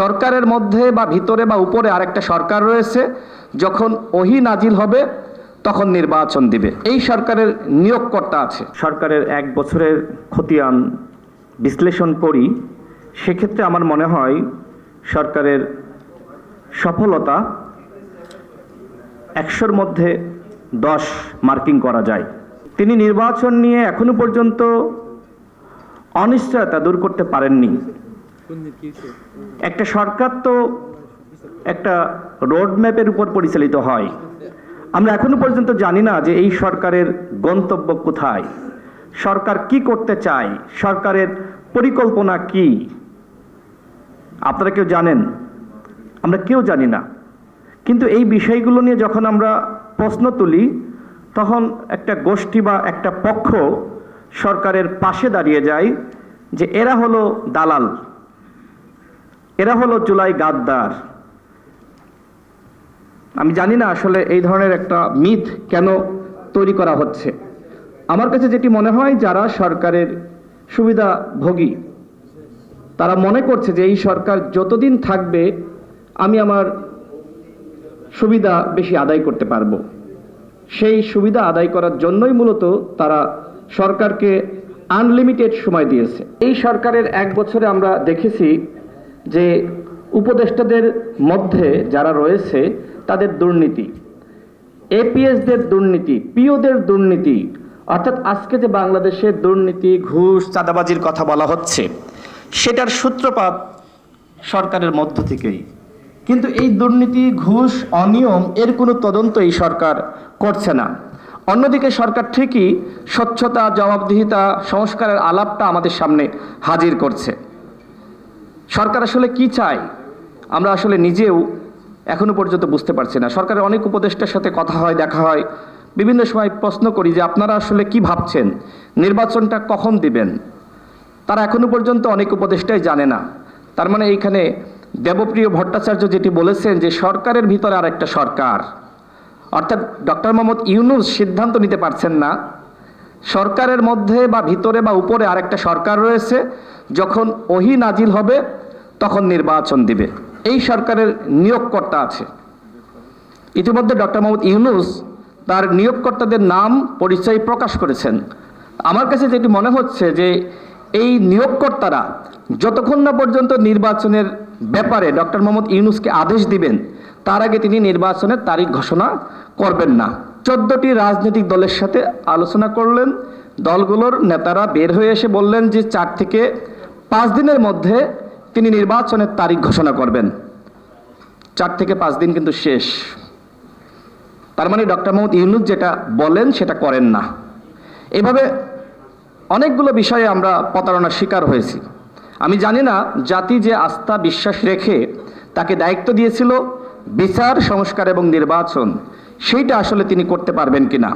সরকারের মধ্যে বা ভিতরে বা উপরে আরেকটা সরকার রয়েছে, যখন ওহী নাজিল হবে তখন নির্বাচন দিবে। এই সরকারের নিয়োগকর্তা আছে। সরকারের 1 বছরের খতিয়ান বিশ্লেষণ করি, সেক্ষেত্রে আমার মনে হয় সরকারের সফলতা 100-র মধ্যে 10 মার্কিং করা যায়। তিনি নির্বাচন নিয়ে এখনো পর্যন্ত অনিশ্চয়তা দূর করতে পারেননি। একটা সরকার তো একটা রোড ম্যাপের উপর পরিচালিত হয়। আমরা এখনো পর্যন্ত জানি না যে এই সরকারের গন্তব্য কোথায়, সরকার কি করতে চায়, সরকারের পরিকল্পনা কি। আপনারা কেউ জানেন? আমরা কেউ জানি না। কিন্তু এই বিষয়গুলো নিয়ে যখন আমরা প্রশ্ন তুলি, তখন একটা গোষ্ঠী বা একটা পক্ষ সরকারের পাশে দাঁড়িয়ে যায় যে এরা হলো দালাল, এরা হলো জুলাই গাদ্দার। আমি জানি না আসলে এই ধরনের একটা মিথ কেন তৈরি করা হচ্ছে। আমার কাছে যেটি মনে হয়, যারা সরকারের সুবিধাভোগী তারা মনে করছে যে এই সরকার যতদিন থাকবে আমি আমার সুবিধা বেশি আদায় করতে পারবো। সেই সুবিধা আদায় করার জন্যই মূলত তারা সরকারকে আনলিমিটেড সময় দিয়েছে। এই সরকারের 1 বছরে আমরা দেখেছি যে উপদেষ্টাদের মধ্যে যারা রয়েছে তাদের দুর্নীতি, এপিএসদের দুর্নীতি, পিওদের দুর্নীতি, অর্থাৎ আজকে যে বাংলাদেশে দুর্নীতি, ঘুষ, চাঁদাবাজির কথা বলা হচ্ছে, সেটার সূত্রপাত সরকারের মধ্য থেকেই। কিন্তু এই দুর্নীতি, ঘুষ, অনিয়ম এর কোনো তদন্ত এই সরকার করছে না। অন্যদিকে সরকার ঠিকই স্বচ্ছতা, জবাবদিহিতা, সংস্কারের আলাপটা আমাদের সামনে হাজির করছে। সরকার আসলে কি চায় আমরা আসলে নিজেও এখনো পর্যন্ত বুঝতে পারছি না। সরকারের অনেক উপদেষ্টার সাথে কথা হয়, দেখা হয়, বিভিন্ন সময় প্রশ্ন করি যে আপনারা আসলে কি ভাবছেন, নির্বাচনটা কখন দিবেন। তারা এখনো পর্যন্ত অনেক উপদেষ্টাই জানে না। তার মানে এইখানে দেবপ্রিয় ভট্টাচার্য যেটি বলেছেন যে সরকারের ভিতরে আর একটা সরকার, অর্থাৎ ডক্টর মোহাম্মদ ইউনূস সিদ্ধান্ত নিতে পারছেন না, সরকারের মধ্যে বা ভিতরে বা উপরে আরেকটা সরকার রয়েছে, যখন ওহী নাজিল হবে তখন নির্বাচন দিবে। এই সরকারের নিয়োগকর্তা আছে। ইতিমধ্যে ডক্টর মোহাম্মদ ইউনূস তার নিয়োগকর্তাদের নাম, পরিচয় প্রকাশ করেছেন। আমার কাছে যেটি মনে হচ্ছে যে এই নিয়োগকর্তারা যতক্ষণ না পর্যন্ত নির্বাচনের ব্যাপারে ডক্টর মোহাম্মদ ইউনূসকে আদেশ দিবেন, তার আগে তিনি নির্বাচনের তারিখ ঘোষণা করবেন না। 14টি রাজনৈতিক দলের সাথে আলোচনা করলেন। দলগুলোর নেতারা বের হয়ে এসে বললেন যে 4 থেকে 5 দিনের মধ্যে তিনি নির্বাচনের তারিখ ঘোষণা করবেন। 4 থেকে 5 দিন কিন্তু শেষ। তার মানে ডক্টর মোহাম্মদ ইউনূস যেটা বলেন সেটা করেন না। এভাবে অনেকগুলো বিষয়ে আমরা প্রতারণার শিকার হয়েছি। আমি জানি না জাতি যে আস্থা বিশ্বাস রেখে তাকে দায়িত্ব দিয়েছিল বিচার, সংস্কার এবং নির্বাচন, সেইটা আসলে তিনি করতে পারবেন কিনা।